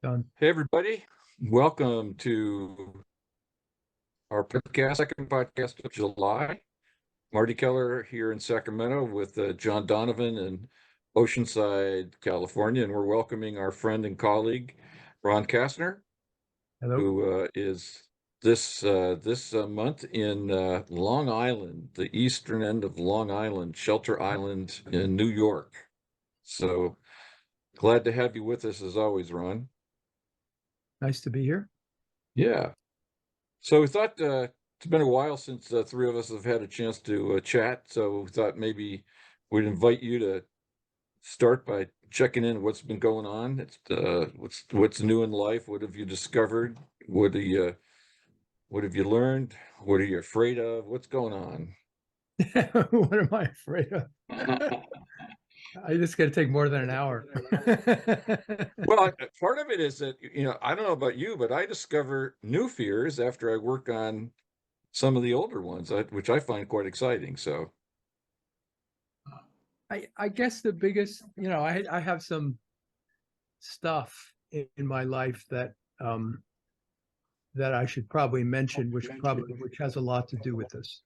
Done. Hey, everybody. Welcome to our podcast, second podcast of July. Marty Keller here in Sacramento with John Donovan in Oceanside, California. And we're welcoming our friend and colleague, Ron Kastner, Hello. who is this month in Long Island, the eastern end of Long Island, Shelter Island in New York. So glad to have you with us as always, Ron. Nice to be here. Yeah. So we thought it's been a while since the three of us have had a chance to chat. So we thought maybe we'd invite you to start by checking in what's been going on. It's what's new in life. What have you discovered? What have you learned? What are you afraid of? What's going on? What am I afraid of? I just got to take more than an hour. Well, part of it is that, I don't know about you, but I discover new fears after I work on some of the older ones, which I find quite exciting. So. I guess the biggest, I have some stuff in my life that I should probably mention, which has a lot to do with this.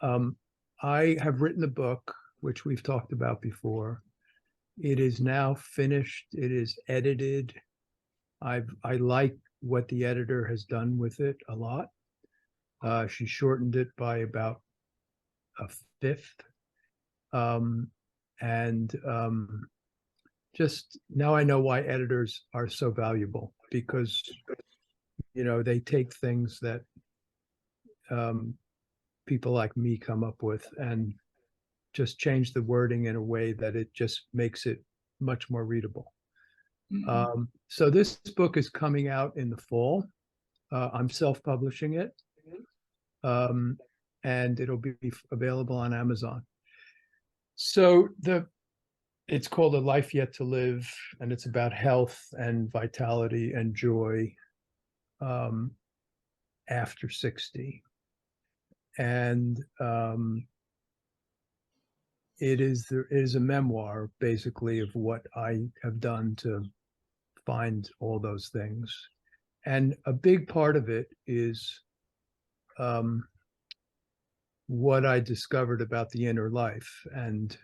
I have written a book, which we've talked about before. It is now finished. It is edited. I like what the editor has done with it a lot. She shortened it by about a fifth. And just now I know why editors are so valuable, because they take things that people like me come up with and just change the wording in a way that it just makes it much more readable. So this book is coming out in the fall. I'm self-publishing it, and it'll be available on Amazon. So it's called A Life Yet to Live, and it's about health and vitality and joy after 60. And it is a memoir, basically, of what I have done to find all those things. And a big part of it is what I discovered about the inner life. And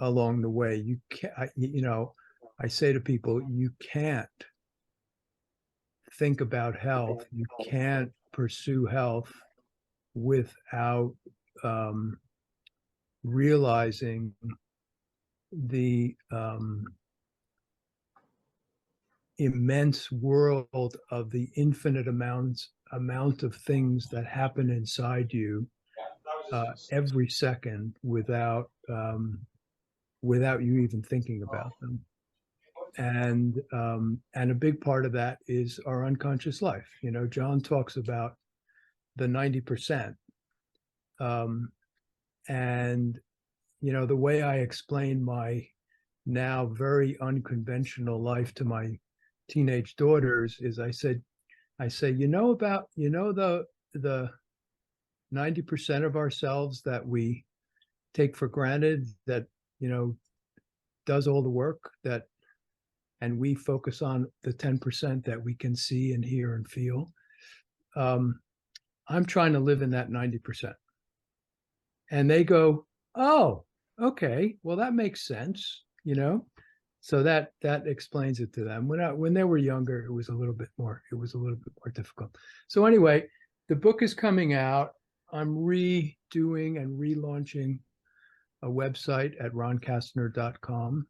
along the way, I say to people, you can't think about health, you can't pursue health without realizing the immense world of the infinite amount of things that happen inside you every second without you even thinking about them. And a big part of that is our unconscious life. John talks about the 90%. And the way I explain my now very unconventional life to my teenage daughters is I say, the 90% of ourselves that we take for granted, that does all the work, and we focus on the 10% that we can see and hear and feel. I'm trying to live in that 90%. And they go, oh, okay, well, that makes sense, So that explains it to them. When they were younger, it was a little bit more difficult. So anyway, the book is coming out. I'm redoing and relaunching a website at ronkastner.com.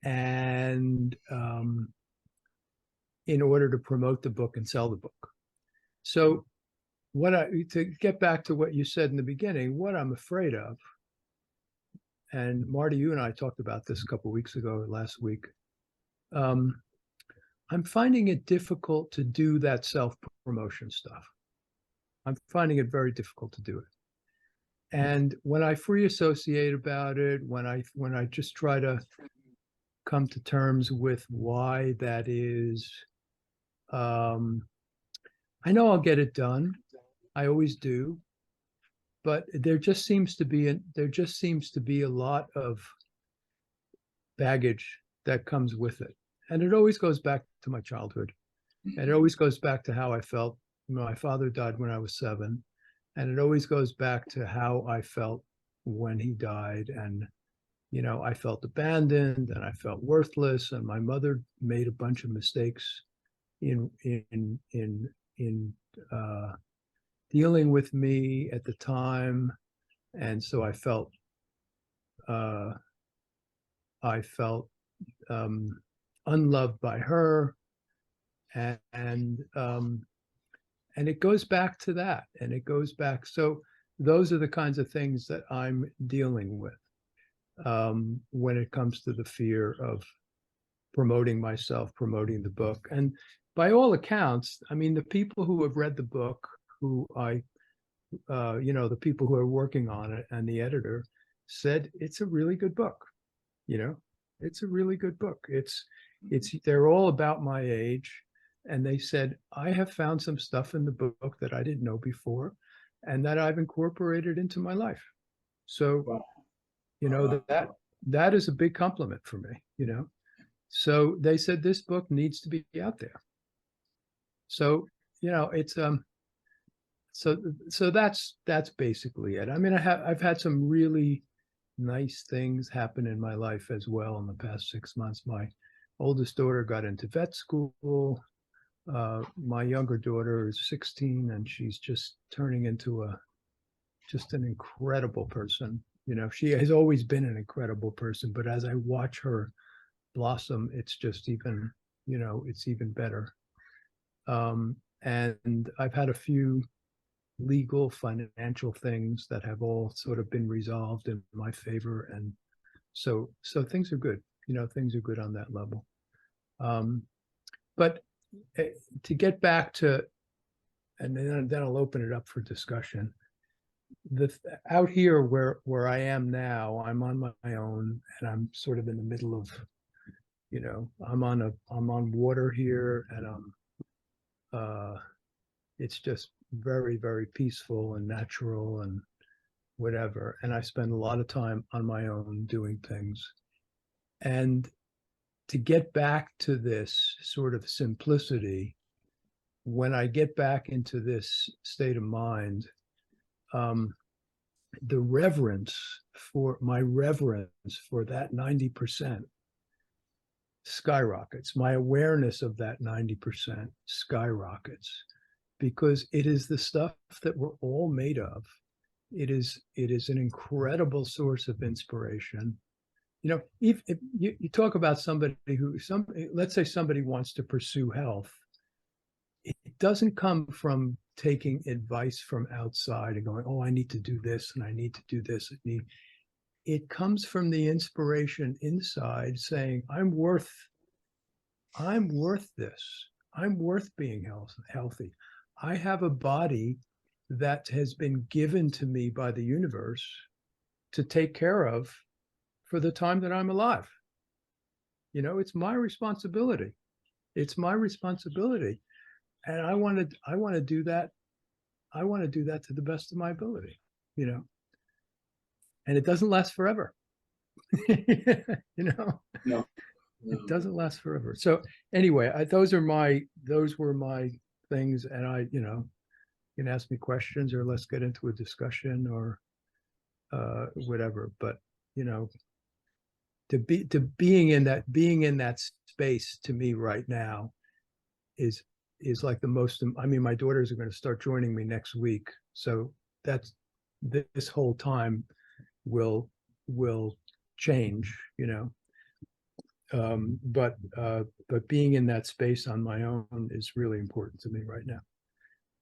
And in order to promote the book and sell the book. So to get back to what you said in the beginning, what I'm afraid of, and Marty, you and I talked about this a couple of weeks ago, last week. I'm finding it difficult to do that self-promotion stuff. I'm finding it very difficult to do it. And when I free associate about it, when I just try to come to terms with why that is, I know I'll get it done. I always do. But there just seems to be a lot of baggage that comes with it. and it always goes back to my childhood, and it always goes back to how I felt. My father died when I was 7, and it always goes back to how I felt when he died. And I felt abandoned and I felt worthless, and my mother made a bunch of mistakes in dealing with me at the time, and so I felt uh, unloved by her, and it goes back to that, and it goes back. So those are the kinds of things that I'm dealing with when it comes to the fear of promoting myself, promoting the book. And by all accounts, I mean, the people who have read the book, the people who are working on it and the editor said it's a really good book. It's a really good book. They're all about my age. And they said, I have found some stuff in the book that I didn't know before and that I've incorporated into my life. So, that is a big compliment for me. So they said this book needs to be out there. So, it's so that's basically it. I mean, I've had some really nice things happen in my life as well in the past 6 months. My oldest daughter got into vet school. My younger daughter is 16, and she's just turning into just an incredible person. She has always been an incredible person, but as I watch her blossom, it's just even, it's even better. And I've had a few legal, financial things that have all sort of been resolved in my favor, and so things are good. Things are good on that level. But to get back to, and then I'll open it up for discussion. Out here where I am now, I'm on my own, and I'm sort of in the middle of, I'm on water here, and it's just very, very peaceful and natural and whatever. And I spend a lot of time on my own doing things. And to get back to this sort of simplicity, when I get back into this state of mind, the reverence for that 90% skyrockets. My awareness of that 90% skyrockets, because it is the stuff that we're all made of. It is an incredible source of inspiration. If you talk about somebody let's say somebody wants to pursue health, it doesn't come from taking advice from outside and going, oh, I need to do this and I need to do this. It comes from the inspiration inside saying, I'm worth this. I'm worth being healthy. I have a body that has been given to me by the universe to take care of for the time that I'm alive. It's my responsibility. It's my responsibility. And I want to do that. I want to do that to the best of my ability, and it doesn't last forever. No. It doesn't last forever. So anyway, those were my things. And you can ask me questions, or let's get into a discussion, or whatever. But being in that space to me right now is like the most. I mean, my daughters are going to start joining me next week, so that's this whole time will change, but being in that space on my own is really important to me right now.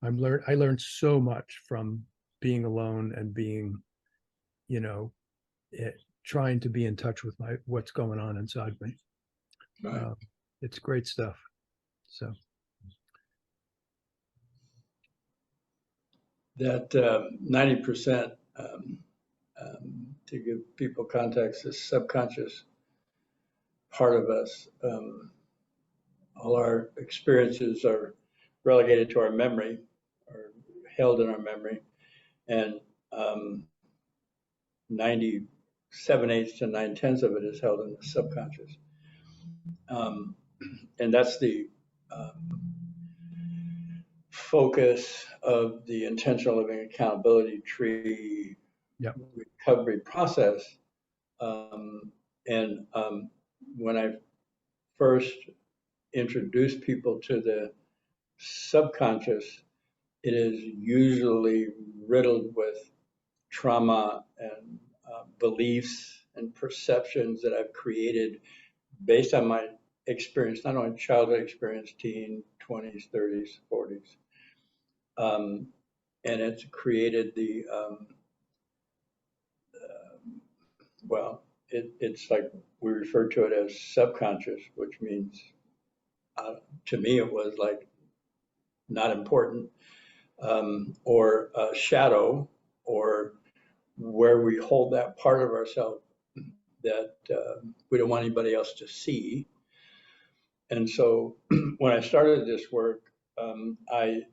I learned so much from being alone and being, trying to be in touch with what's going on inside me. Right. It's great stuff. So that 90%, to give people context, is subconscious part of us. All our experiences are relegated to our memory, or held in our memory, and 97/8 to 9/10 of it is held in the subconscious. And that's the focus of the intentional living accountability tree Yep. recovery process. And when I first introduce people to the subconscious, it is usually riddled with trauma and beliefs and perceptions that I've created based on my experience, not only childhood experience, teen, 20s, 30s, 40s. And it's created the, well, it's like we refer to it as subconscious, which means to me it was like not important, or shadow, or where we hold that part of ourselves that we don't want anybody else to see. And so when I started this work, I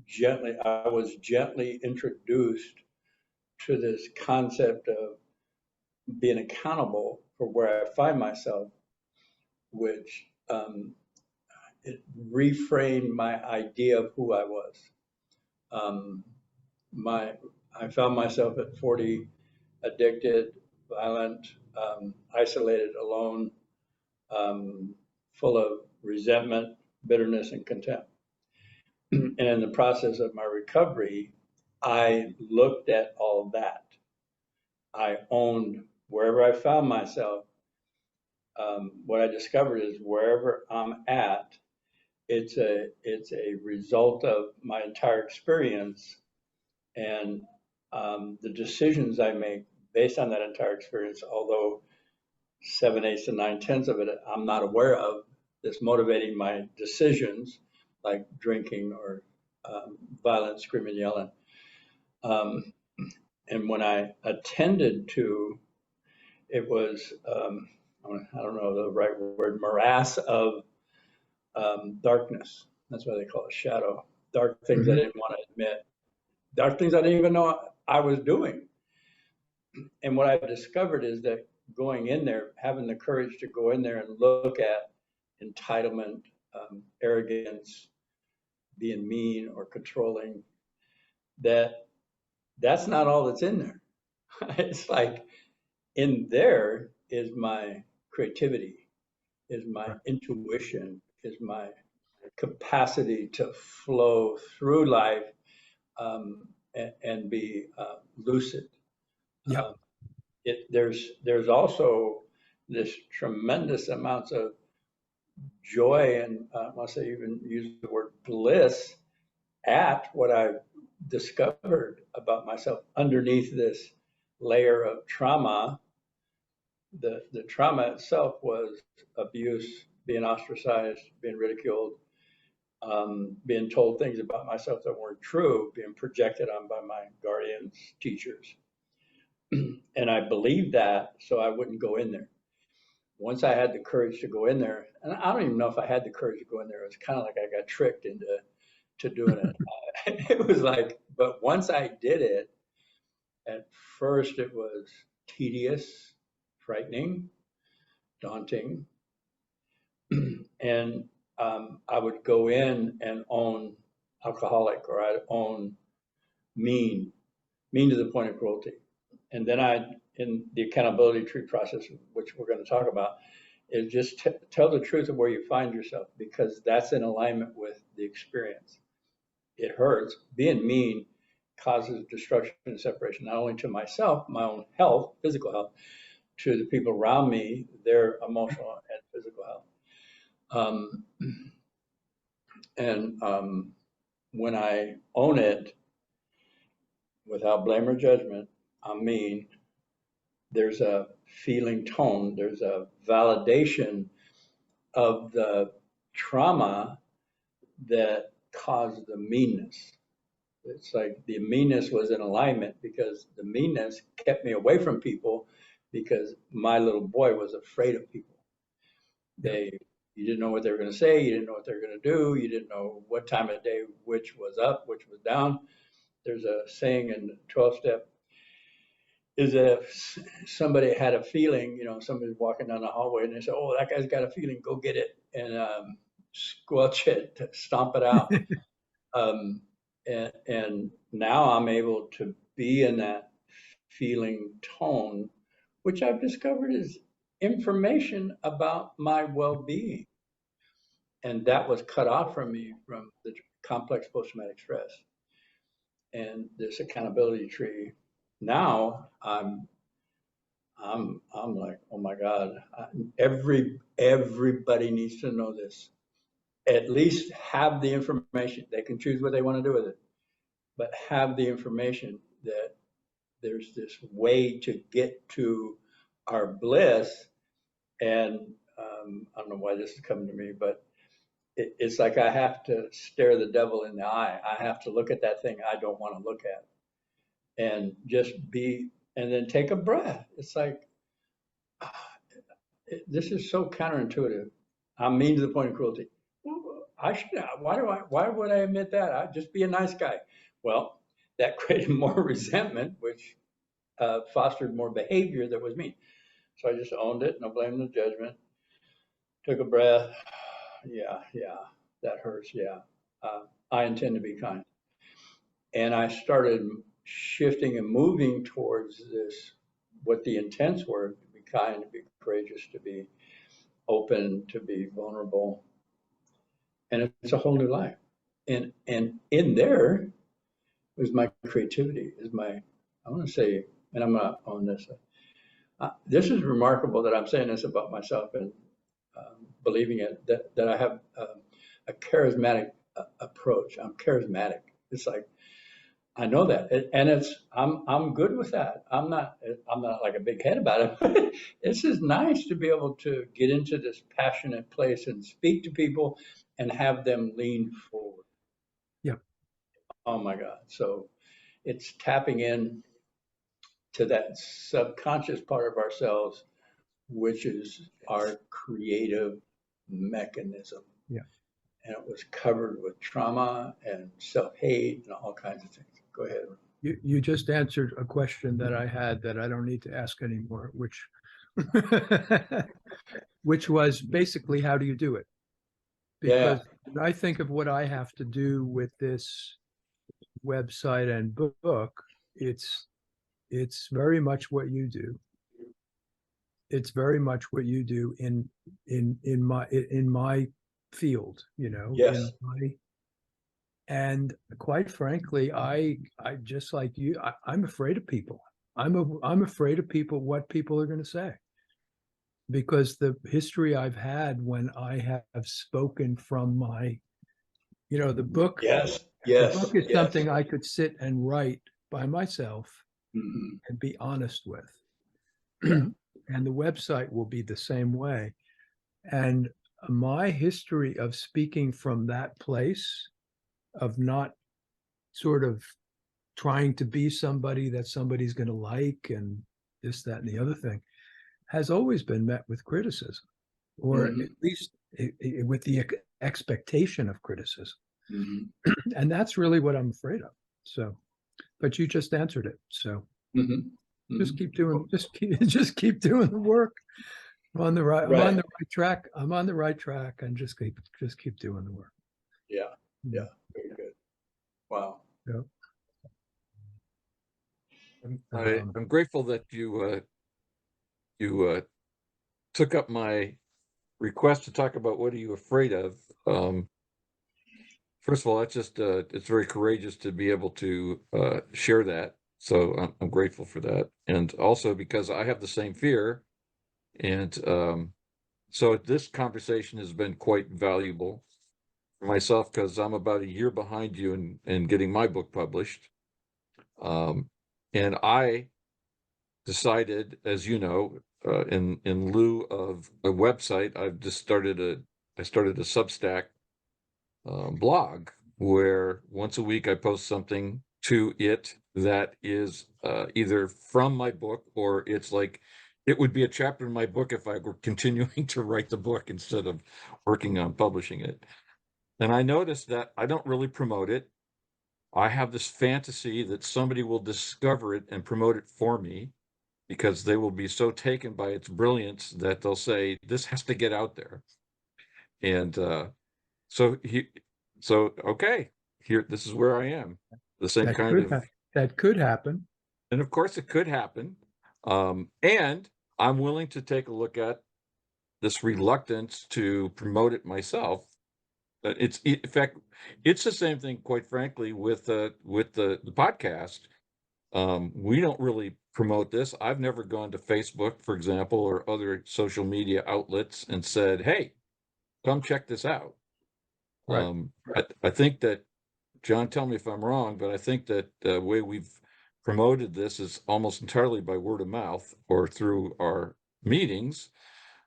was gently introduced to this concept of being accountable for where I find myself, which it reframed my idea of who I was. I found myself at 40 addicted, violent, isolated, alone, full of resentment, bitterness, and contempt. And in the process of my recovery, I looked at all that. I owned wherever I found myself. What I discovered is wherever I'm at, it's a result of my entire experience, and the decisions I make based on that entire experience, although 7/8 to 9/10 of it I'm not aware of, that's motivating my decisions, like drinking or violence, screaming, yelling. And when I attended to, it was, I don't know the right word, morass of darkness. That's why they call it shadow. Dark things I didn't want to admit. Dark things I didn't even know I was doing. And what I've discovered is that going in there, having the courage to go in there and look at entitlement, arrogance, being mean or controlling, that's not all that's in there. It's like in there is my creativity, is my intuition, is my capacity to flow through life and be lucid. Yep. There's also this tremendous amounts of joy and I say even use the word bliss at what I've discovered about myself underneath this layer of trauma. The trauma itself was abuse, being ostracized, being ridiculed, being told things about myself that weren't true, being projected on by my guardians, teachers. And I believed that, so I wouldn't go in there. Once I had the courage to go in there, and I don't even know if I had the courage to go in there, it was kind of like I got tricked into doing it. It was like, but once I did it, at first it was tedious, frightening, daunting. And I would go in and own alcoholic, or I'd own mean to the point of cruelty. And then in the accountability tree process, which we're going to talk about, is just tell the truth of where you find yourself, because that's in alignment with the experience. It hurts. Being mean causes destruction and separation, not only to myself, my own health, physical health, to the people around me, their emotional and physical health. When I own it without blame or judgment, I'm mean, there's a feeling tone, there's a validation of the trauma that caused the meanness. It's like the meanness was in alignment because the meanness kept me away from people, because my little boy was afraid of people. You didn't know what they were going to say, you didn't know what they were going to do, you didn't know what time of day which was up, which was down. There's a saying in the 12-step is if somebody had a feeling, somebody's walking down the hallway and they say, "Oh, that guy's got a feeling, go get it," and squelch it, stomp it out. And now I'm able to be in that feeling tone, which I've discovered is information about my well-being. And that was cut off from me from the complex post-traumatic stress and this accountability tree. Now I'm like, oh my God, everybody needs to know this. At least have the information. They can choose what they want to do with it, but have the information that there's this way to get to our bliss. And I don't know why this is coming to me, but it's like I have to stare the devil in the eye. I have to look at that thing I don't want to look at and just be, and then take a breath. It's like, this is so counterintuitive. I'm mean to the point of cruelty. Well, why would I admit that? I'd just be a nice guy. Well, that created more resentment, which fostered more behavior that was mean. So I just owned it, no blame, no judgment. Took a breath. Yeah, that hurts. Yeah, I intend to be kind. And I started shifting and moving towards this, what the intents were: to be kind, to be courageous, to be open, to be vulnerable. And it's a whole new life. And in there is my creativity, I want to say, and I'm going to own this. This is remarkable that I'm saying this about myself and believing it, that I have a charismatic approach. I'm charismatic. It's like, I know that, and I'm good with that. I'm not like a big head about it. It's just nice to be able to get into this passionate place and speak to people and have them lean forward. Yep. Oh my God. So it's tapping in to that subconscious part of ourselves, which is our creative mechanism. Yeah. And it was covered with trauma and self-hate and all kinds of things. Go ahead. You just answered a question that I had that I don't need to ask anymore, which was basically, how do you do it? Because when I think of what I have to do with this website and book, it's very much what you do. It's very much what you do in my field, Yes. And quite frankly, I just like you, I'm afraid of people. I'm afraid of people, what people are going to say, because the history I've had when I have spoken from my, the book. Yes. The book is something I could sit and write by myself and be honest with. And the website will be the same way. And my history of speaking from that place, of not sort of trying to be somebody that somebody's going to like and this, that, and the other thing, has always been met with criticism, or at least with the expectation of criticism. And that's really what I'm afraid of. So, but you just answered it. So just keep doing, just keep doing the work. I'm on the right track. I'm on the right track, and just keep doing the work. Yeah. Very good. Wow. Yeah. I'm grateful that you took up my request to talk about what are you afraid of. First of all, that's just it's very courageous to be able to share that. So I'm grateful for that, and also because I have the same fear, and so this conversation has been quite valuable for myself, because I'm about a year behind you in getting my book published. And I decided, as you know, in lieu of a website, I started a Substack blog, where once a week I post something to it that is either from my book, or it's like, it would be a chapter in my book if I were continuing to write the book instead of working on publishing it. And I noticed that I don't really promote it. I have this fantasy that somebody will discover it and promote it for me. because they will be so taken by its brilliance that they'll say, this has to get out there. And so okay, here, this is where I am. The same That kind could of, that could happen. and of course it could happen. And I'm willing to take a look at this reluctance to promote it myself. In fact, it's the same thing, quite frankly, with the podcast. We don't really promote this. I've never gone to Facebook, for example, or other social media outlets and said, "Hey, come check this out." Right. I think that, John, tell me if I'm wrong, but I think that the way we've promoted this is almost entirely by word of mouth or through our meetings,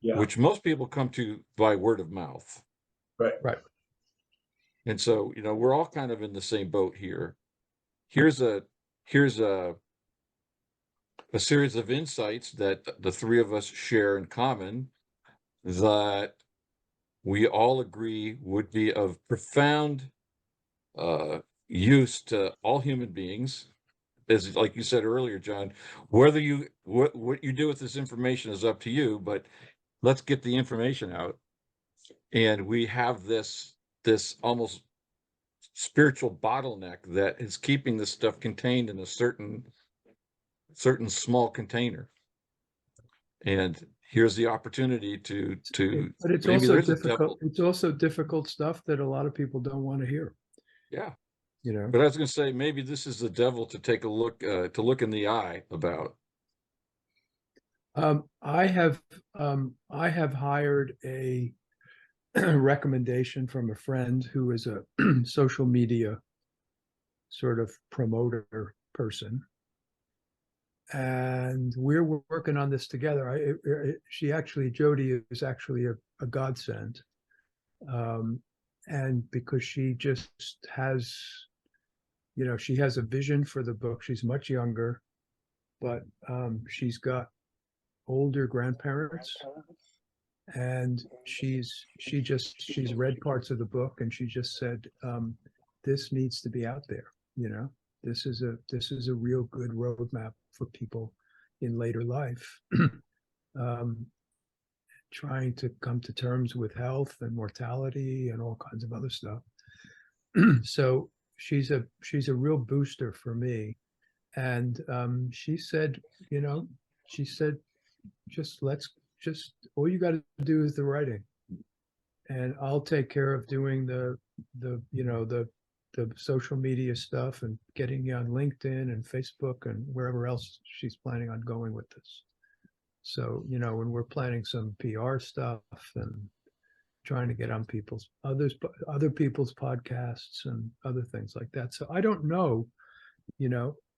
Yeah, which most people come to by word of mouth. right. Right. And so, we're all kind of in the same boat here. Here's a series of insights that the three of us share in common that we all agree would be of profound use to all human beings. As like you said earlier, John, whether what you do with this information is up to you, but let's get the information out. And we have this almost spiritual bottleneck that is keeping this stuff contained in a certain small container. And here's the opportunity to But it's maybe also there's a difficult. devil. It's also difficult stuff that a lot of people don't want to hear. Yeah. You know. But I was going to say, maybe this is the devil to take a look, to look in the eye about. I have hired a recommendation from a friend who is a social media sort of promoter person, and we're working on this together. Jody is actually a godsend, and because she just has, she has a vision for the book. She's much younger, but she's got older grandparents, and she's read parts of the book, and she just said, this needs to be out there. This is a real good roadmap for people in later life, trying to come to terms with health and mortality and all kinds of other stuff. So she's a real booster for me. And she said, just all you got to do is the writing, and I'll take care of doing the social media stuff and getting you on LinkedIn and Facebook and wherever else she's planning on going with this. So, when we're planning some PR stuff and trying to get on other people's podcasts and other things like that. So I don't know,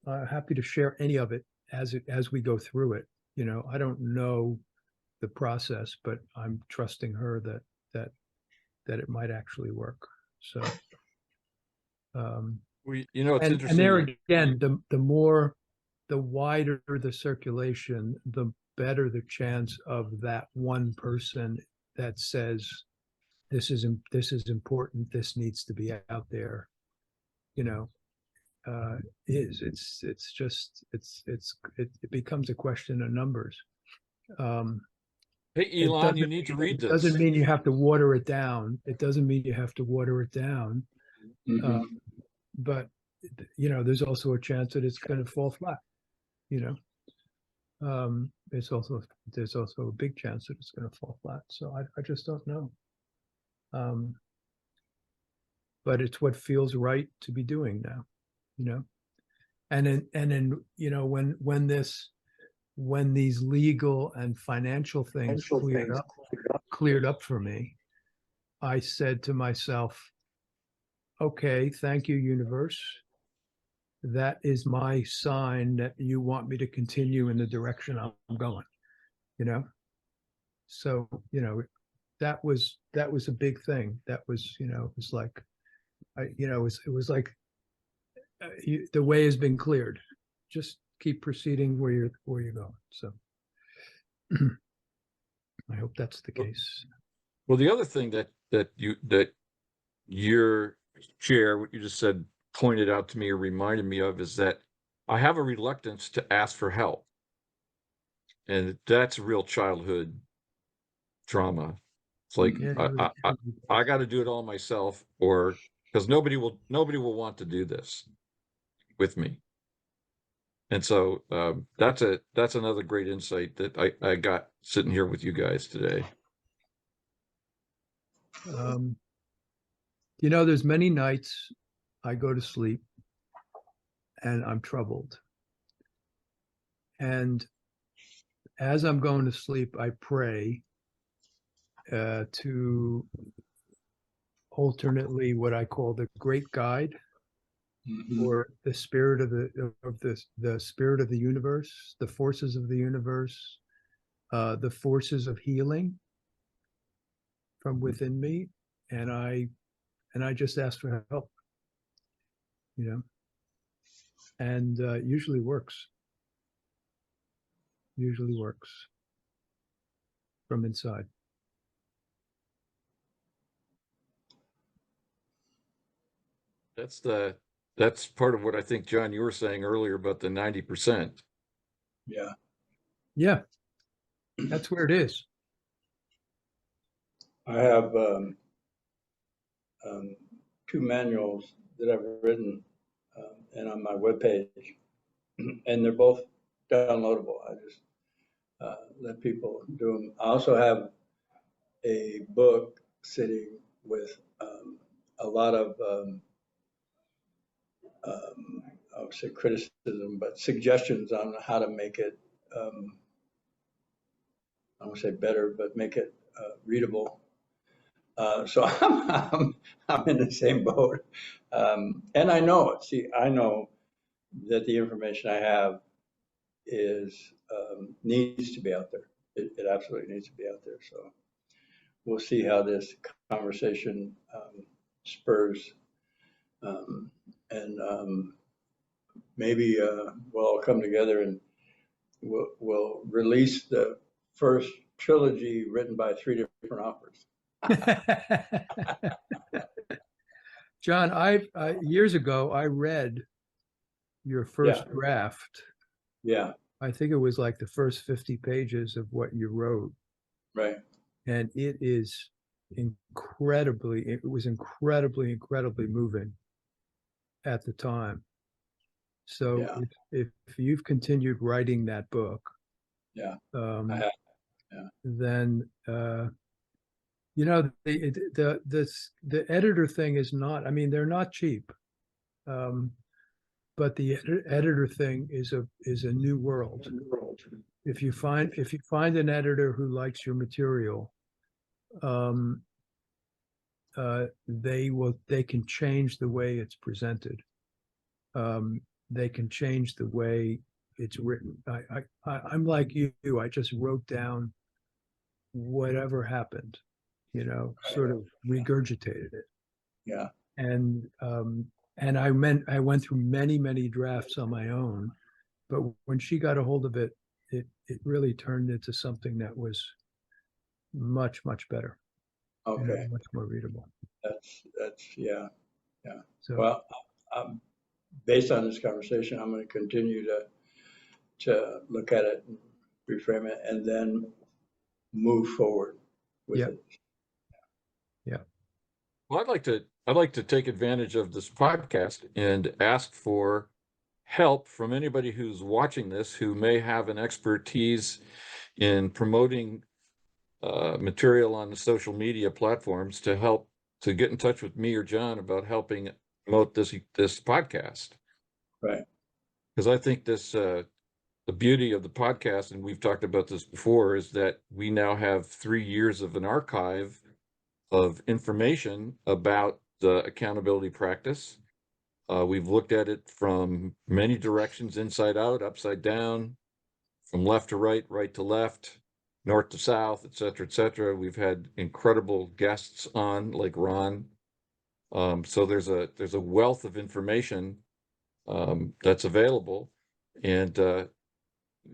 happy to share any of it as we go through it. I don't know the process, but I'm trusting her that it might actually work. So, It's and interesting. there again, the wider the circulation, the better the chance of that one person that says, this is important, this needs to be out there, it becomes a question of numbers. Hey, Elon, you need to read this. It doesn't mean you have to water it down. But there's also a chance that it's going to fall flat. There's also a big chance that it's going to fall flat. So I just don't know. But it's what feels right to be doing now, and then when these legal and financial things cleared up for me, I said to myself, okay, thank you, universe. That is my sign that you want me to continue in the direction I'm going, So, that was a big thing. That was, it was like, it was like the way has been cleared. Just keep proceeding where you're going. So I hope that's the case. Well, the other thing that your chair, what you just said, pointed out to me or reminded me of is that I have a reluctance to ask for help. And that's real childhood trauma. It's like, Yeah, I got to do it all myself, or because nobody will want to do this with me. And so that's another great insight that I got sitting here with you guys today. there's many nights I go to sleep and I'm troubled. And as I'm going to sleep, I pray to alternately what I call the great guide, or the spirit of the spirit of the universe, the forces of the universe, the forces of healing from within me, and I just ask for help, and usually works from inside. That's part of what I think, John, you were saying earlier about the 90%. Yeah, that's where it is. I have 2 manuals that I've written and on my webpage, and they're both downloadable. I just let people do them. I also have a book sitting with a lot of, I would say criticism, but suggestions on how to make it, I won't say better, but make it readable. So I'm in the same boat. And I know it. See, I know that the information I have is needs to be out there. It absolutely needs to be out there. So we'll see how this conversation spurs, and maybe we'll all come together and we'll release the first trilogy written by 3 different authors. John, I years ago I read your first draft. Yeah. I think it was like the first 50 pages of what you wrote. Right. And it was incredibly moving at the time. So if you've continued writing that book, I have. then the editor thing is not, I mean, they're not cheap. But the editor thing is a new world. If you find an editor who likes your material, they can change the way it's presented. They can change the way it's written. I'm like you. I just wrote down whatever happened, sort of regurgitated it. Yeah. And I went through many drafts on my own, but when she got a hold of it, it really turned into something that was much better. Okay. Much more readable. That's yeah. So, well, based on this conversation, I'm going to continue to look at it and reframe it, and then move forward with it. Yeah. Well, I'd like to take advantage of this podcast and ask for help from anybody who's watching this who may have an expertise in promoting material on the social media platforms to help to get in touch with me or John about helping promote this podcast. Right. Because I think the beauty of the podcast, and we've talked about this before, is that we now have 3 years of an archive of information about the accountability practice. We've looked at it from many directions, inside out, upside down, from left to right, right to left, north to south, et cetera, et cetera. We've had incredible guests on, like Ron. So there's a wealth of information that's available. And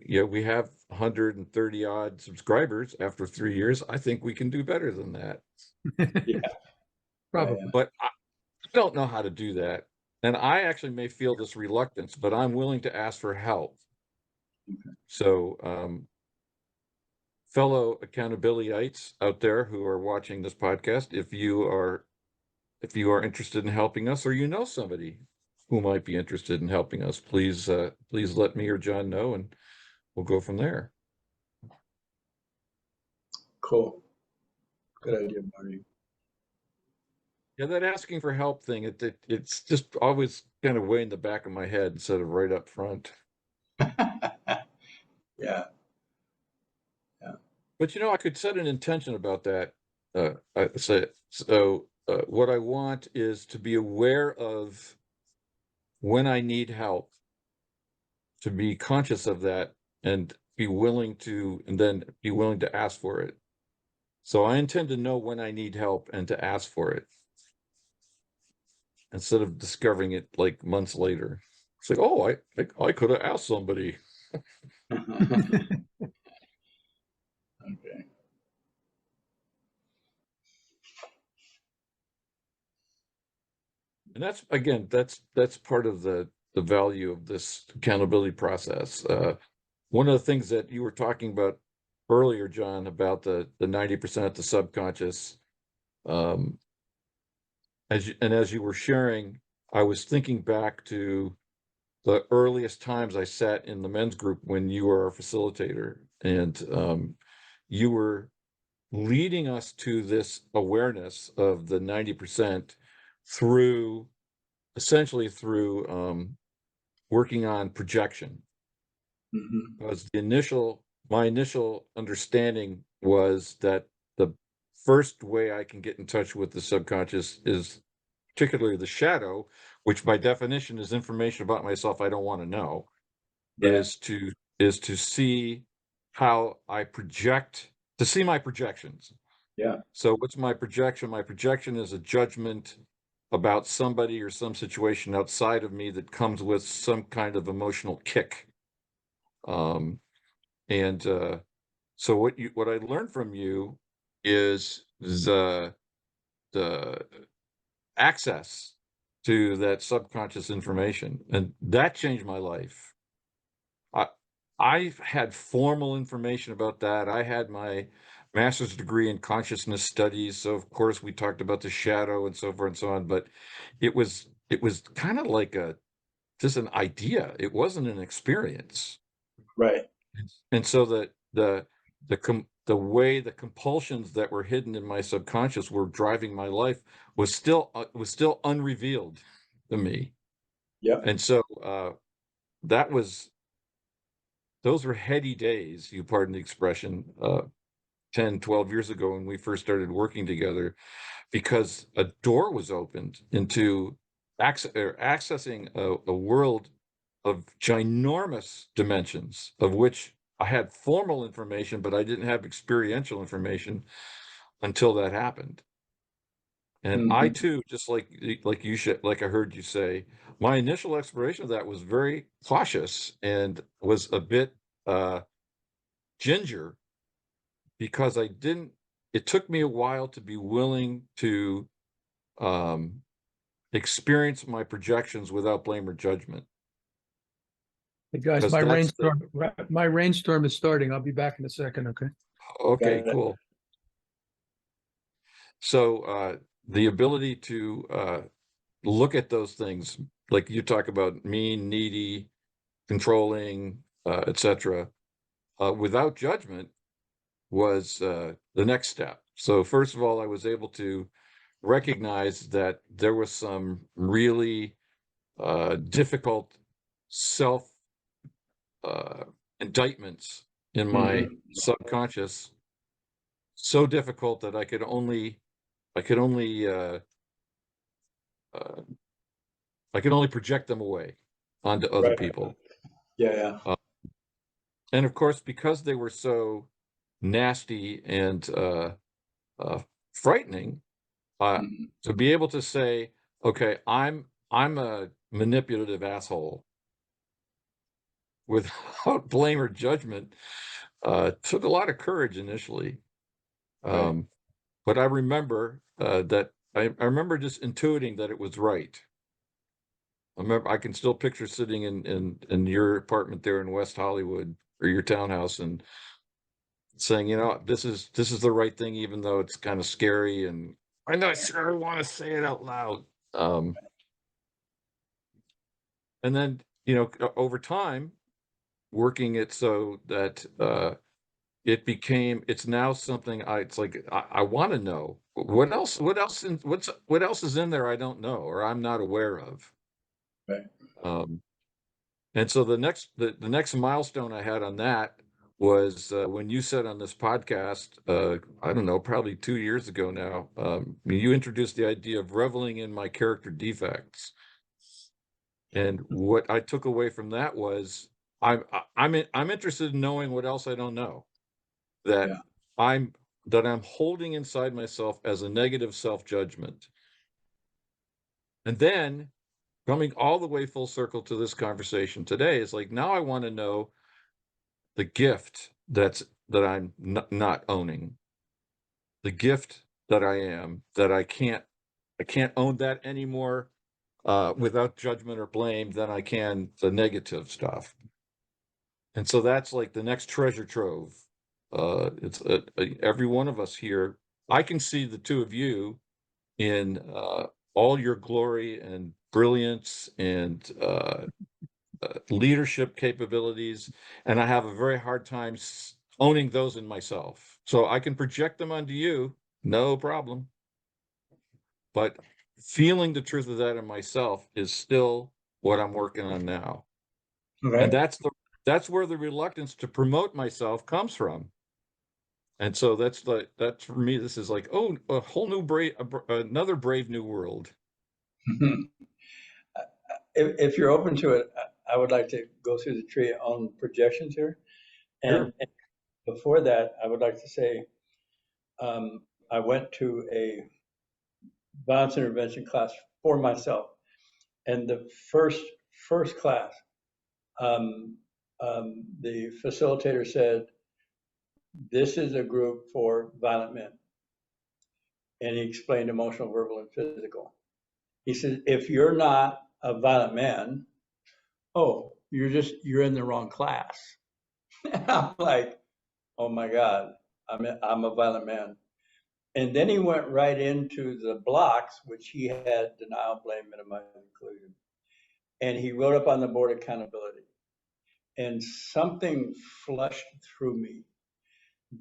we have 130 odd subscribers after 3 years. I think we can do better than that. Yeah. Probably. But I don't know how to do that. And I actually may feel this reluctance, but I'm willing to ask for help. Okay. So fellow accountabilityites out there who are watching this podcast, if you are interested in helping us, or you know somebody who might be interested in helping us, please let me or John know, and we'll go from there. Cool. Good idea, Marty. Yeah, that asking for help thing, it's just always kind of way in the back of my head instead of right up front. Yeah. But I could set an intention about that. I say so. What I want is to be aware of when I need help, to be conscious of that, and then be willing to ask for it. So I intend to know when I need help and to ask for it, instead of discovering it like months later. It's like, oh, I could have asked somebody. Okay. And that's part of the value of this accountability process. One of the things that you were talking about earlier, John, about the 90%, the subconscious, um, as you were sharing, I was thinking back to the earliest times I sat in the men's group when you were our facilitator, and you were leading us to this awareness of the 90% essentially through working on projection. Mhm. Because my initial understanding was that the first way I can get in touch with the subconscious is particularly the shadow, which by definition is information about myself I don't want to know, Yeah. is to see how I project, to see my projections. Yeah. So what's my projection? My projection is a judgment about somebody or some situation outside of me that comes with some kind of emotional kick. Um, and so what I learned from you is the access to that subconscious information, and that changed my life. I I've had formal information about that. I had my master's degree in consciousness studies, so of course we talked about the shadow and so forth and so on, but it was kind of like just an idea. It wasn't an experience. Right. And so the way the compulsions that were hidden in my subconscious were driving my life was still unrevealed to me. Yep. And so that was those were heady days, you pardon the expression, 10, 12 years ago when we first started working together, because a door was opened into accessing a world of ginormous dimensions, of which I had formal information, but I didn't have experiential information until that happened. And I Mhm. too, just like I heard you say, my initial exploration of that was very cautious and was a bit ginger, because it took me a while to be willing to um, experience my projections without blame or judgment. Hey guys, Because that's my rainstorm is starting. I'll be back in a second, okay? okay, Got it. cool. So the ability to look at those things, like you talk about, mean, needy, controlling, etc., without judgment, was the next step. So first of all, I was able to recognize that there was some really difficult self indictments in my Mhm. subconscious, so difficult that I could only uh, I could only project them away onto other Right. people. Yeah. Yeah. And of course, because they were so nasty and uh, frightening, Mhm. to be able to say, okay, I'm a manipulative asshole without blame or judgment, took a lot of courage initially. Right. Um, but I remember that I remember just intuiting that it was right. I can still picture sitting in your apartment there in West Hollywood, or your townhouse, and saying, this is the right thing, even though it's kind of scary, and I know I sure want to say it out loud. And then, over time, working it so that it's now something it's like I want to know what else is in there I don't know or I'm not aware of. Right. And so the next milestone I had on that was when you said on this podcast, I don't know, probably 2 years ago now, you introduced the idea of reveling in my character defects. And what I took away from that was I'm interested in knowing what else I don't know, that Yeah. I'm holding inside myself as a negative self-judgment. And then coming all the way full circle to this conversation today is like, now I want to know the gift that I'm not owning, the gift that I am, that I can't own that anymore without judgment or blame than I can the negative stuff. And so that's like the next treasure trove. It's every one of us here. I can see the two of you in all your glory and brilliance and leadership capabilities, and I have a very hard time owning those in myself. So I can project them onto you, no problem. But feeling the truth of that in myself is still what I'm working on now. Okay. And that's where the reluctance to promote myself comes from. And so that's for me, this is like, oh, a whole new another brave new world. If you're open to it, I would like to go through the tree on projections here. Sure. And before that, I would like to say, I went to a violence intervention class for myself. And the first class, the facilitator said, this is a group for violent men. And he explained emotional, verbal, and physical. He said, if you're not a violent man, oh, you're in the wrong class. I'm like, oh my God, I'm a violent man. And then he went right into the blocks, which he had denial, blame, minimize, inclusion. And he wrote up on the board accountability. And something flushed through me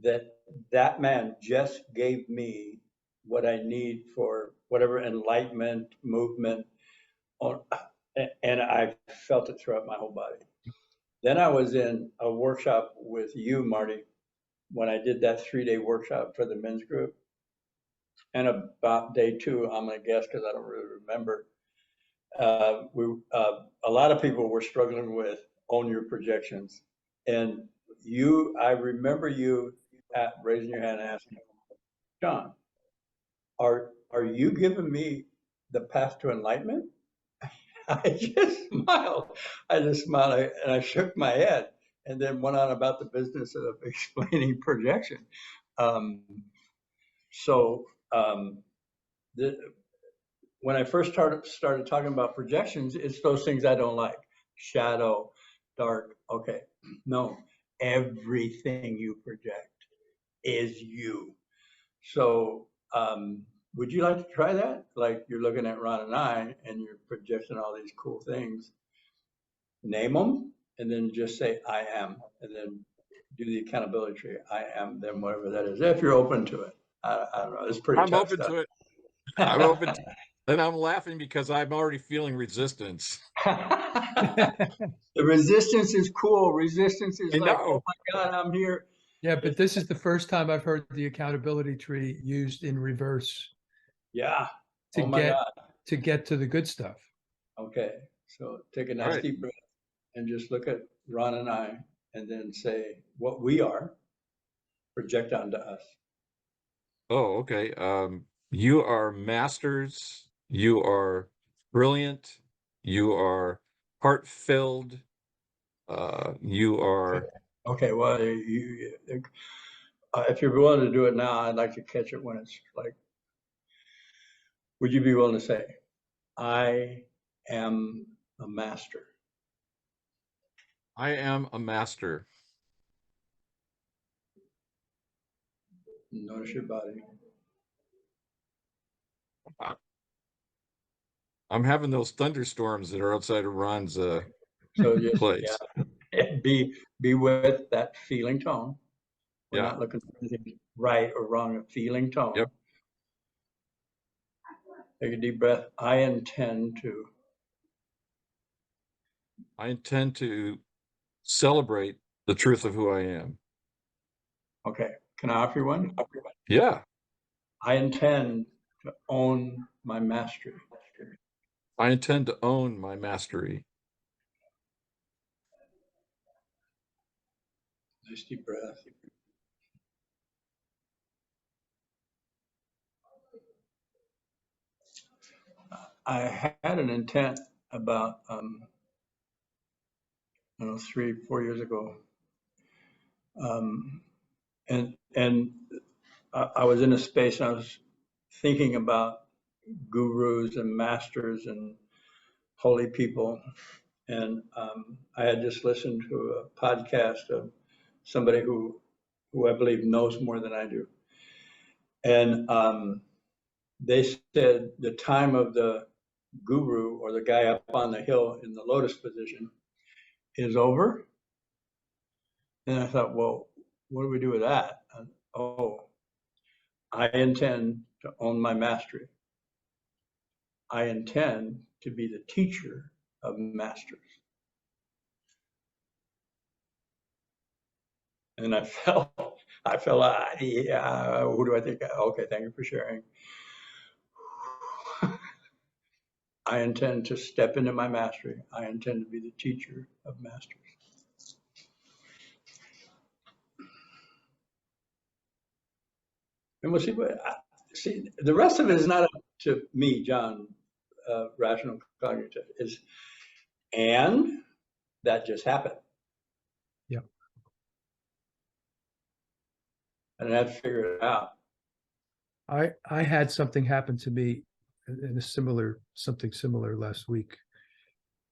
that man just gave me what I need for whatever enlightenment, movement, and I felt it throughout my whole body. Then I was in a workshop with you, Marty, when I did that 3-day workshop for the men's group. And about day 2, I'm going to guess because I don't really remember, a lot of people were struggling with own your projections. And I remember you raising your hand and asking, John, are you giving me the path to enlightenment? I just smiled. And I shook my head and then went on about the business of explaining projection. Um, so when I first started talking about projections, it's those things I don't like. Shadow, dark. Okay, no, everything you project is you. So would you like to try that? Like you're looking at Ron and I, and you're projecting all these cool things. Name them, and then just say I am, and then do the accountability tree. I am, then whatever that is. If you're open to it, I don't know. It's pretty I'm tough open stuff. to it. I'm open to and I'm laughing because I'm already feeling resistance. The resistance is cool. Resistance is I like, know. oh my God, I'm here. Yeah, but this is the first time I've heard the accountability tree used in reverse Yeah. to Oh my get God. to the good stuff. Okay. So take a All nice right. deep breath and just look at Ron and I and then say what we are, project onto us. Oh, okay. You are masters. You are brilliant. You are heart-filled. You are. Okay. Well, if you're willing to do it now, I'd like to catch it when it's like, would you be willing to say, I am a master? I am a master. Notice your body. I'm having those thunderstorms that are outside of Ron's So just, place. yeah, be with that feeling tone. We're Yeah. not looking for anything right or wrong, a feeling tone. Yep. Take a deep breath. I intend to celebrate the truth of who I am. okay, can I offer you one? Yeah. I intend to own my mastery. I intend to own my mastery. Nice deep breath. I had an intent about, 3-4 years ago. And I was in a space and I was thinking about gurus and masters and holy people. And I had just listened to a podcast of somebody who I believe knows more than I do. And they said the time of the guru or the guy up on the hill in the lotus position is over. And I thought, well, what do we do with that? And, I intend to own my mastery. I intend to be the teacher of masters. And I felt, yeah, who do I think? Okay, thank you for sharing. I intend to step into my mastery. I intend to be the teacher of masters. And we'll see see, the rest of it is not up to me, John, rational cognitive, and that just happened. Yeah. And I had to figure it out. I had something happen to me in something similar last week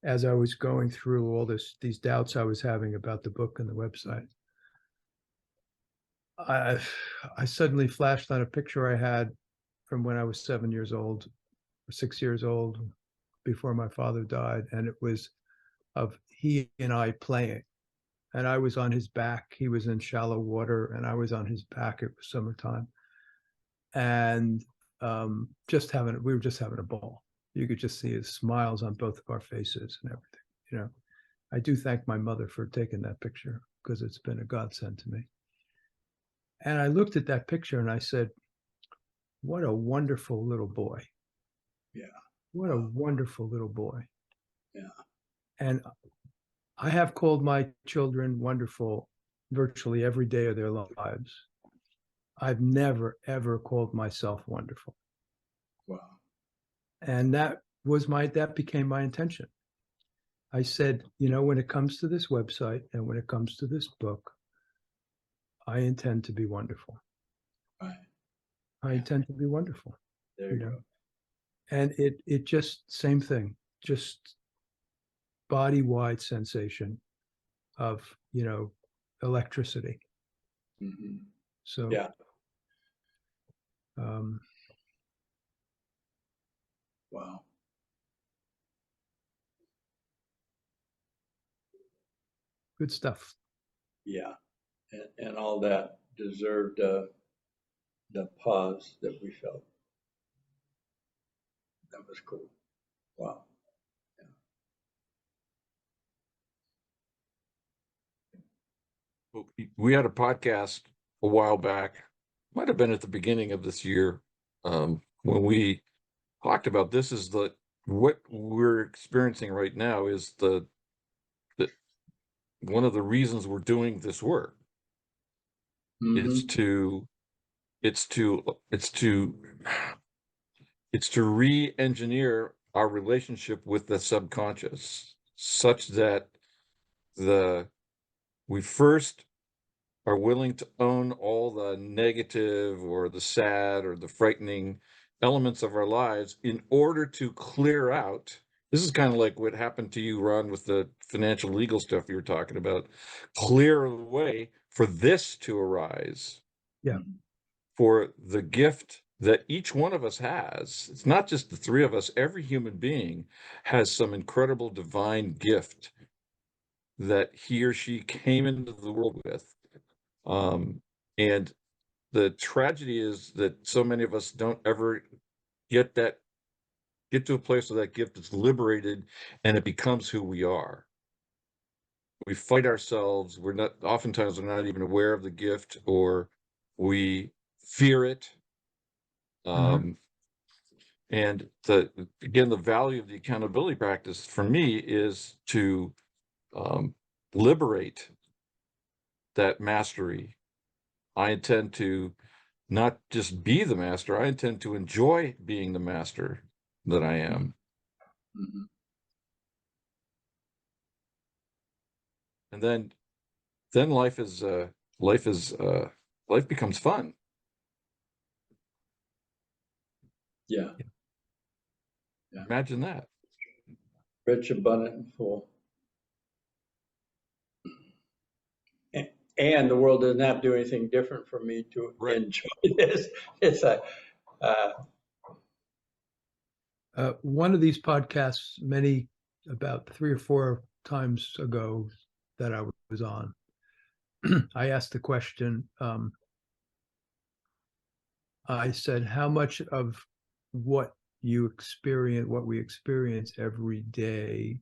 as I was going through all these doubts I was having about the book and the website. I suddenly flashed on a picture I had from when I was 7 years old, or 6 years old, before my father died, and it was of he and I playing. And I was on his back. He was in shallow water, and I was on his back. It was summertime, and we were just having a ball. You could just see his smiles on both of our faces and everything. I do thank my mother for taking that picture because it's been a godsend to me. And I looked at that picture and I said, what a wonderful little boy. Yeah. What a wonderful little boy. Yeah. And I have called my children wonderful virtually every day of their lives. I've never, ever called myself wonderful. Wow. And that became my intention. I said, when it comes to this website and when it comes to this book, I intend to be wonderful. Right. I intend to be wonderful. There you go. And it just, same thing, just body-wide sensation of, electricity. Mm-hmm. So, yeah. Wow. Good stuff. Yeah. And all that deserved the pause that we felt. That was cool. Wow. We had a podcast a while back, might have been at the beginning of this year, when we talked about this is what we're experiencing right now is the one of the reasons we're doing this work. Mm-hmm. It's to re-engineer our relationship with the subconscious such that we first are willing to own all the negative or the sad or the frightening elements of our lives in order to clear out. This is kind of like what happened to you, Ron, with the financial legal stuff you were talking about. Clear the way for this to arise. Yeah. for the gift that each one of us has. It's not just the three of us. Every human being has some incredible divine gift that he or she came into the world with. And the tragedy is that so many of us don't ever get to a place where that gift is liberated and it becomes who we are. We fight ourselves. Oftentimes we're not even aware of the gift, or we fear it. And again, the value of the accountability practice for me is to liberate that mastery. I intend to not just be the master, I intend to enjoy being the master that I am. Mhm. And then life becomes fun. Yeah. Imagine that. Rich, abundant, and full. And the world doesn't have to do anything different for me to Right. enjoy this. It's one of these podcasts, about 3 or 4 times ago that I was on, I asked the question, I said, how much of what we experience every day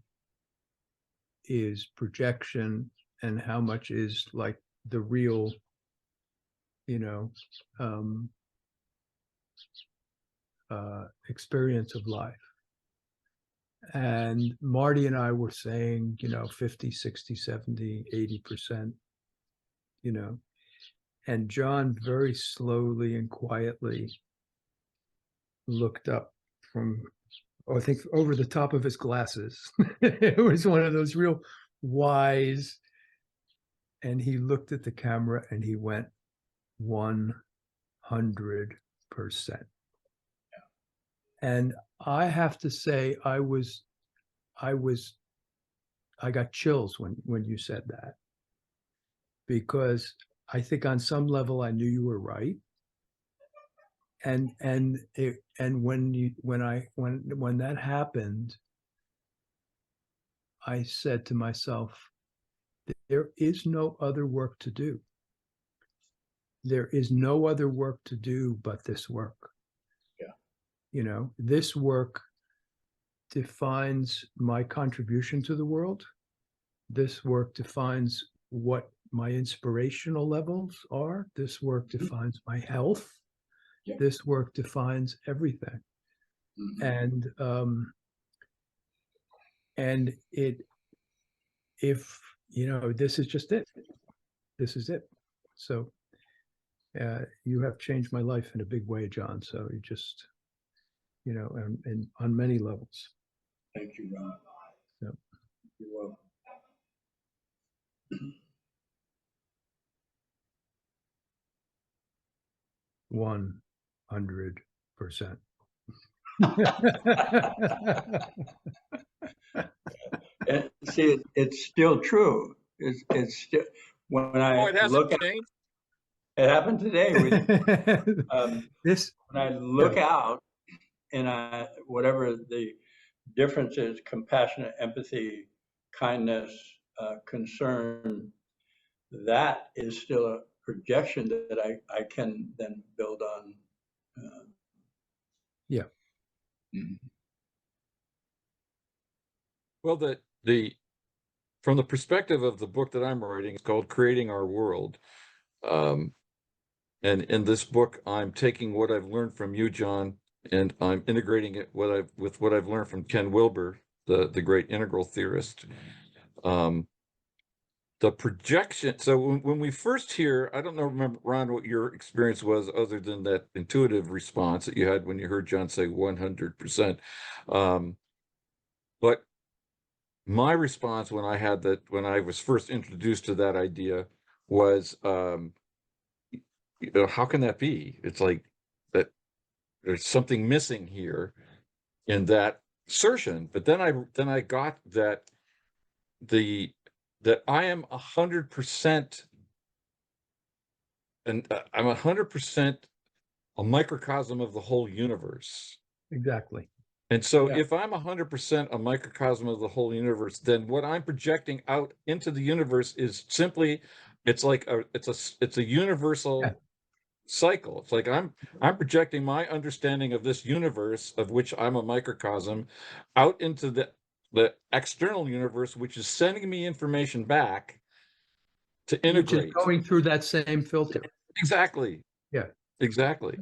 is projection, and how much is like the real, um, experience of life. And Marty and I were saying, 50, 60, 70, 80%, and John very slowly and quietly looked up from, I think, over the top of his glasses. It was one of those real wise, and he looked at the camera and he went 100%. And I have to say, I got chills when you said that, because I think on some level I knew you were right. And when that happened, I said to myself, there is no other work to do. There is no other work to do but this work. Yeah. This work defines my contribution to the world. This work defines what my inspirational levels are. This work defines my health. Yeah. This work defines everything. Mhm. And this is just it. This is it. So you have changed my life in a big way, John. So you just, and on many levels. Thank you, Ron. Yep. You're welcome. 100%. And see, it's still true. It's still, when I It hasn't look at changed. it, happened today with This, when I look out and whatever the difference is, compassionate, empathy, kindness, concern, that is still a projection that I can then build on. Yeah. Mhm. Well, from the perspective of the book that I'm writing, it's called Creating Our World. And in this book, I'm taking what I've learned from you, John, and I'm integrating it with what I've learned from Ken Wilber, the great integral theorist. The projection. So when we first hear, I don't know, remember, Ron, what your experience was other than that intuitive response that you had when you heard John say 100%. But my response when I was first introduced to that idea was, how can that be? It's like that there's something missing here in that assertion. But then I got that I am 100%, and I'm 100% a microcosm of the whole universe. Exactly. And so Yeah. if I'm 100% a microcosm of the whole universe, then what I'm projecting out into the universe is simply, it's a universal Yeah. cycle. It's like I'm projecting my understanding of this universe, of which I'm a microcosm, out into the external universe, which is sending me information back to Which is integrate. going through that same filter. Exactly. Yeah. Exactly.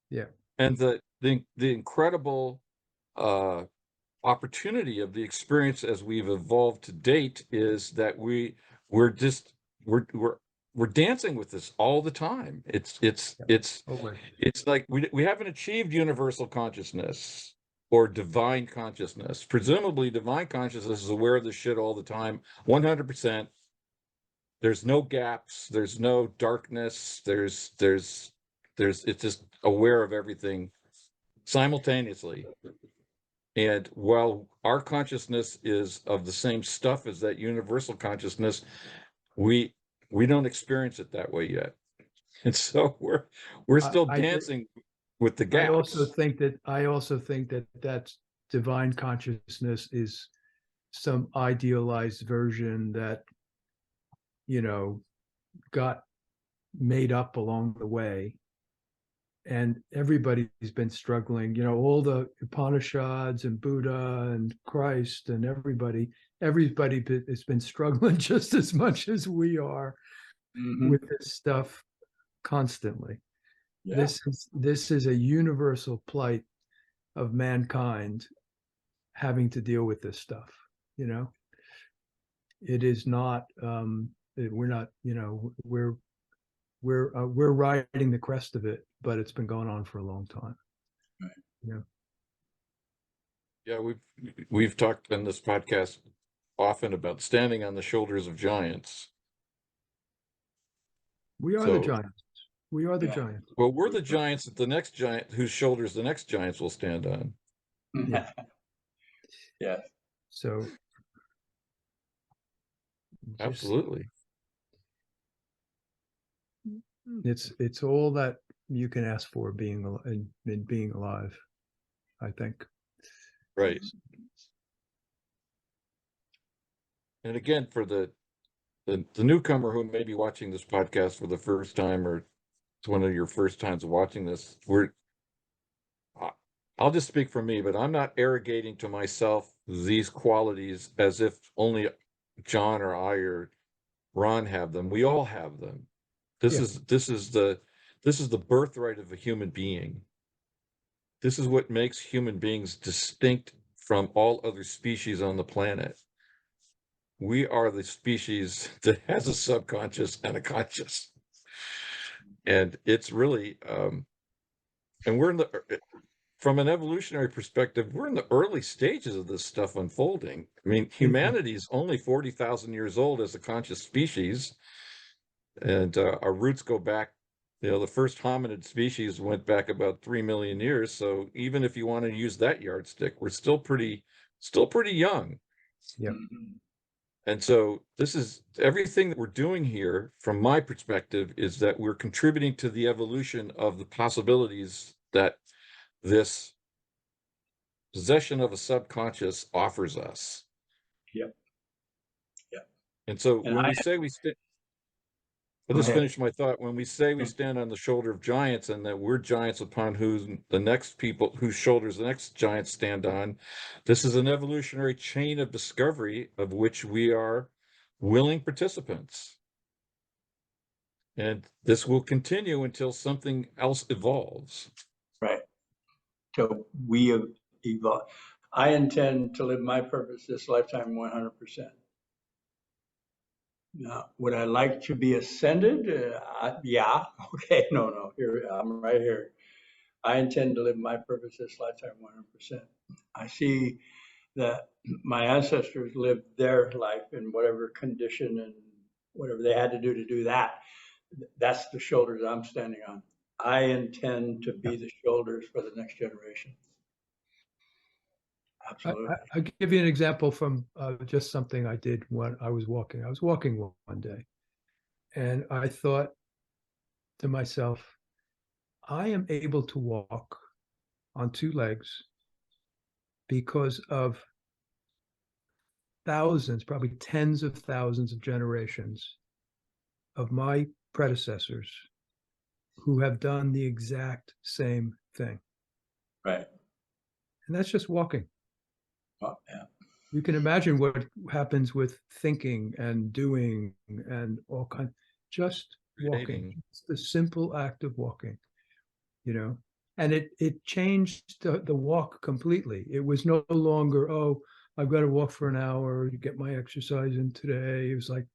Yeah. And the incredible opportunity of the experience as we've evolved to date is that we're just we're dancing with this all the time. Always. It's like we haven't achieved universal consciousness or divine consciousness. Presumably divine consciousness is aware of this shit all the time, 100%. There's no gaps, there's no darkness, it's just aware of everything simultaneously. And while our consciousness is of the same stuff as that universal consciousness, we don't experience it that way yet. And so we're still I dancing with the I also gaps. think that that's divine consciousness is some idealized version that, you know, got made up along the way. And everybody's been struggling, all the Upanishads and Buddha and Christ and everybody has been struggling just as much as we are Mhm. with this stuff constantly. Yeah. This is a universal plight of mankind having to deal with this stuff. It is not. We're not. We're riding the crest of it, but it's been going on for a long time. Right. Yeah. Yeah, we've talked in this podcast often about standing on the shoulders of giants. We are the So, giants. We are the Yeah. giants. well, we're the giants that the next giant, whose shoulders the next giants will stand on. Yeah. Yes. So just, Absolutely. it's all that you can ask for in being alive, I think. Right. And again, for the newcomer who may be watching this podcast for the first time, or it's one of your first times watching this, I'll just speak for me, but I'm not arrogating to myself these qualities as if only John or I or Ron have them. We all have them. This Yeah. is the birthright of a human being. This is what makes human beings distinct from all other species on the planet. We are the species that has a subconscious and a conscious. And it's really and we're in from an evolutionary perspective, we're in the early stages of this stuff unfolding. I mean, humanity is only 40,000 years old as a conscious species, and our roots go back. The first hominid species went back about 3 million years. So even if you want to use that yardstick, we're still pretty young. Yeah. Mhm. And so this is everything that we're doing here, from my perspective, is that we're contributing to the evolution of the possibilities that this possession of a subconscious offers us. Yep. Yep. And so And when I we say I'll go just ahead. finish my thought. When we say we stand on the shoulder of giants, and that we're giants upon whose shoulders the next giants stand on, this is an evolutionary chain of discovery of which we are willing participants. And this will continue until something else evolves. Right. So we have evolved. I intend to live my purpose this lifetime 100%. Now, would I like to be ascended? Yeah. Okay. No. Here, I'm right here. I intend to live my purpose this lifetime 100%. I see that my ancestors lived their life in whatever condition and whatever they had to do that. That's the shoulders I'm standing on. I intend to be the shoulders for the next generation. Absolutely. I'll give you an example from just something I did when I was walking. I was walking one day, and I thought to myself, I am able to walk on two legs because of thousands, probably tens of thousands of generations of my predecessors who have done the exact same thing. Right. And that's just walking. Well, yeah. You can imagine what happens with thinking and doing and all kinds, just walking. Creating. It's the simple act of walking, and it changed the walk completely. It was no longer, oh, I've got to walk for an hour to get my exercise in today. It was like,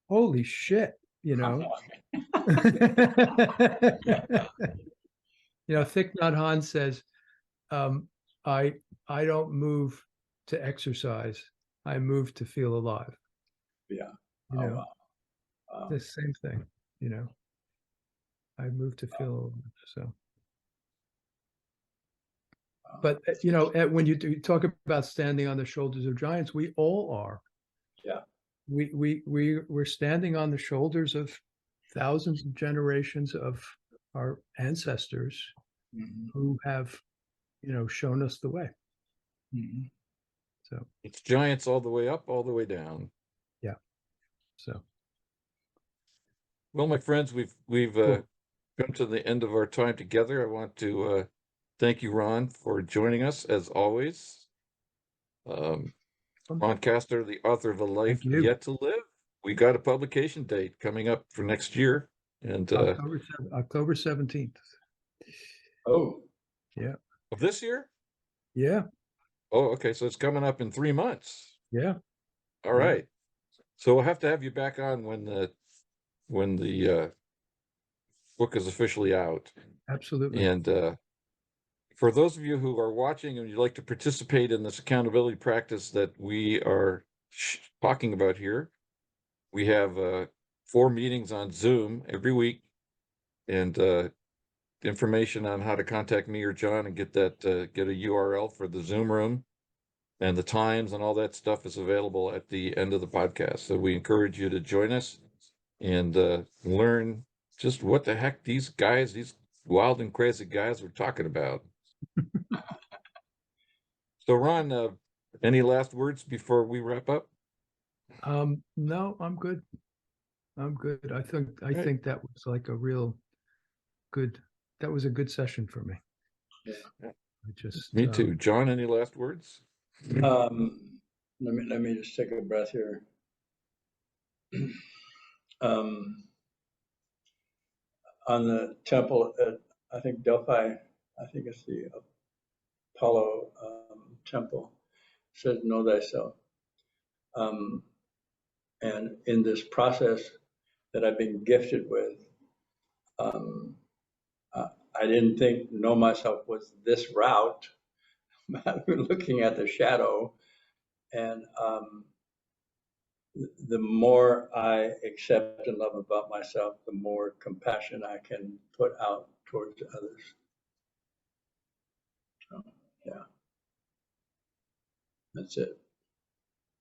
holy shit, Thich Nhat Hanh says, I don't move to exercise. I move to feel alive. Yeah. You Oh, know, wow. Wow. the same thing, I move to feel alive. So, Wow. but when you talk about standing on the shoulders of giants, we all are. Yeah. We're standing on the shoulders of thousands of generations of our ancestors Mhm. who have, shown us the way. Mhm. So, It's giants all the way up, all the way down. yeah. So, Well, my friends, we've Cool. come to the end of our time together. I want to thank you, Ron, for joining us as always. Ron Kastner, the author of A Life Thank you. Yet to Live. We got a publication date coming up for next year, and October 17th. Oh, Yeah. of this year. Yeah. Oh, okay. So it's coming up in 3 months. Yeah. All Yeah. right. So we'll have to have you back on when the book is officially out. Absolutely. And for those of you who are watching and you'd like to participate in this accountability practice that we are talking about here, we have 4 meetings on Zoom every week, and information on how to contact me or John and get a URL for the Zoom room and the times and all that stuff is available at the end of the podcast. So we encourage you to join us and learn just what the heck these wild and crazy guys were talking about. So Ron, any last words before we wrap up? No, I'm good. I think that was like a real good, that was a good session for me. Yeah. I just, Me too. John, any last words? let me just take a breath here. On the temple at, I think Delphi, I think it's the Apollo temple, says know thyself. And in this process that I've been gifted with, I didn't think know myself was this route. I've been looking at the shadow, and the more I accept and love about myself, the more compassion I can put out towards others. So, yeah, that's it.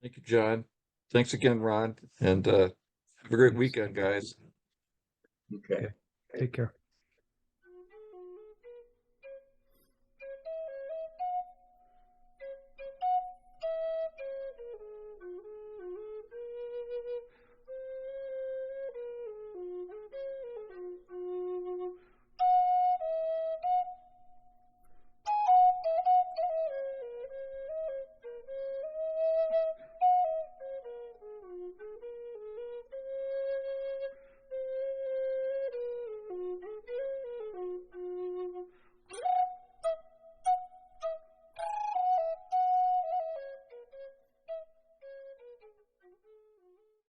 Thank you, John. Thanks again, Ron. And have a great Thanks. weekend, guys. Okay. Take care.